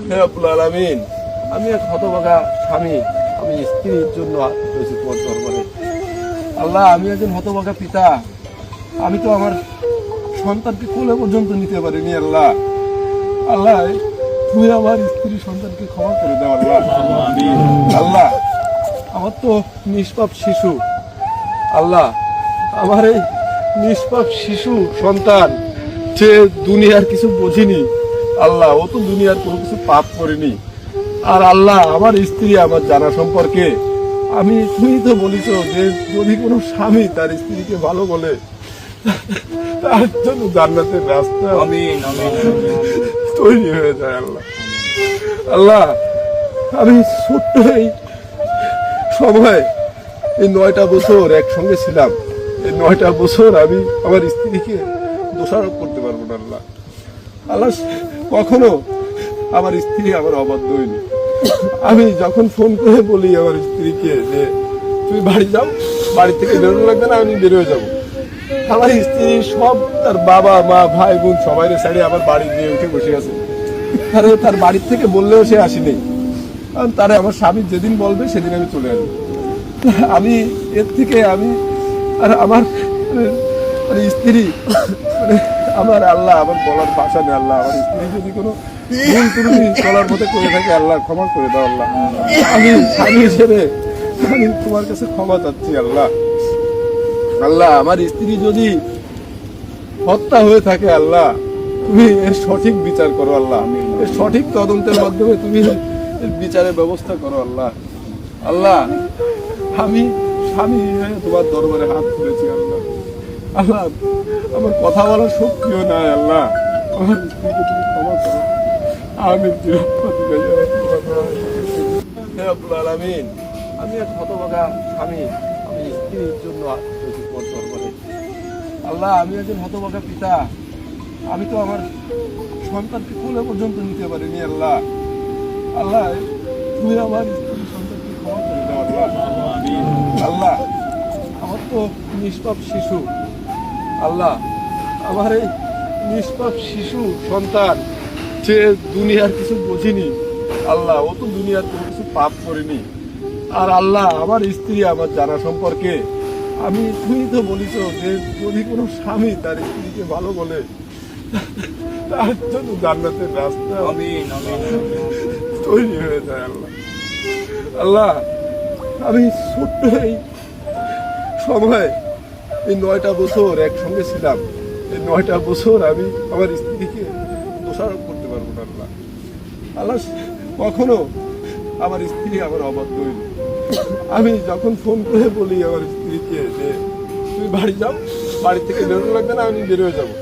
হে রব্বুল আলামিন, আমি এক হতভাগা স্বামী, আমি স্ত্রীর জন্য হয়েছি তোমার দরবারে। আল্লাহ, আমি একজন হতভাগা পিতা, আমি তো আমার সন্তানকে কোলে পর্যন্ত নিতে পারিনি। আল্লাহ, আল্লাহ তুই আমার স্ত্রী সন্তানকে ক্ষমা করে দাও। আল্লাহ, আল্লাহ আমার তো নিষ্পাপ শিশু, আল্লাহ আমার এই নিষ্পাপ শিশু সন্তান, সে দুনিয়ার কিছু বোঝেনি। আল্লাহ, ও তো দুনিয়ার কোনো কিছু পাপ করেনি। আর আল্লাহ, আমার স্ত্রী আমার জানা সম্পর্কে তুমি তো বলিস যে যদি কোনো স্বামী তার স্ত্রীকে ভালো বলে তার জন্য জান্নাতের রাস্তা তৈরি হয়ে যায়। আল্লাহ, আল্লাহ আমি ছোট্ট এই সময় এই 9টা বছর একসঙ্গে ছিলাম, এই 9টা বছর আমি আমার স্ত্রীকে দোষারোপ করতে পারবো না। আল্লাহ, আল্লাহ কখনো আমার স্ত্রী আমার অবাধ্য হয়নি। আমি যখন ফোন করে বলি আমার স্ত্রীকে যে তুমি বাড়ি যাও, বাড়ি থেকে বেরোনো লাগবে না, আমি বেরোয় যাবো, আমার স্ত্রী সব তার বাবা মা ভাই বোন সবাই সাইডে আমার বাড়ি দিয়ে উঠে বসে আছে। তার বাড়ির থেকে বললেও সে আসেনি, কারণ তারা আমার স্বামী যেদিন বলবে সেদিন আমি চলে আসবো। আমি এর থেকে আমি আর আমার স্ত্রী আমার আল্লাহ, আমার বলার ভাষা নেই। আল্লাহ, আমার স্ত্রী যদি কোনো ভুল ত্রুটি চলার মধ্যে করে থাকে, আল্লাহ ক্ষমা করে দাও। আল্লাহ, আমি স্বামী হিসেবে আমি তোমার কাছে ক্ষমা চাচ্ছি। আল্লাহ, আল্লাহ আমার স্ত্রী যদি হত্যা হয়ে থাকে, আল্লাহ তুমি এর সঠিক বিচার করো। আল্লাহ, এর সঠিক তদন্তের মাধ্যমে তুমি এর বিচারের ব্যবস্থা করো। আল্লাহ, আল্লাহ আমি স্বামী হয়ে তোমার দরবারে হাত তুলেছি। আল্লাহ, আল্লাহ আমার কথা বলার শক্তিও নাই। আল্লাহ, আমার স্ত্রীকে তুমি ক্ষমা করো। আমি রব্বুল আলামিন, আমি এক হতভাগা স্বামী, আমি স্ত্রীর জন্য হয়েছি তোমার দরবারে। আল্লাহ, আমি একজন হতভাগা পিতা, আমি তো আমার সন্তানকে কোলে পর্যন্ত নিতে পারিনি। আল্লাহ, আল্লাহ তুই আমার স্ত্রী সন্তানকে ক্ষমা করে দাও। আল্লাহ, আল্লাহ আমার তো নিষ্পাপ শিশু, আল্লাহ আমার এই নিষ্পাপ শিশু সন্তান, সে দুনিয়ার কিছু বোঝেনি। আল্লাহ, ও তো দুনিয়ার কোনো কিছু পাপ করেনি। আর আল্লাহ, আমার স্ত্রী আমার জানা সম্পর্কে তুমি তো বলিস যে যদি কোনো স্বামী তার স্ত্রীকে ভালো বলে তার জন্য জান্নাতের রাস্তা তৈরি হয়ে যায়। আল্লাহ, আল্লাহ আমি ছোট্ট এই সময় এই 9টা বছর একসঙ্গে ছিলাম, এই 9টা বছর আমি আমার স্ত্রীকে দোষারোপ করতে পারবো না। আল্লাহ, আল্লাহ কখনো আমার স্ত্রী আমার অবাধ্য হয়নি। আমি যখন ফোন করে বলি আমার স্ত্রীকে যে তুমি বাড়ি যাও, বাড়ি থেকে বেরোনো লাগবে না, আমি বেরোয় যাবো,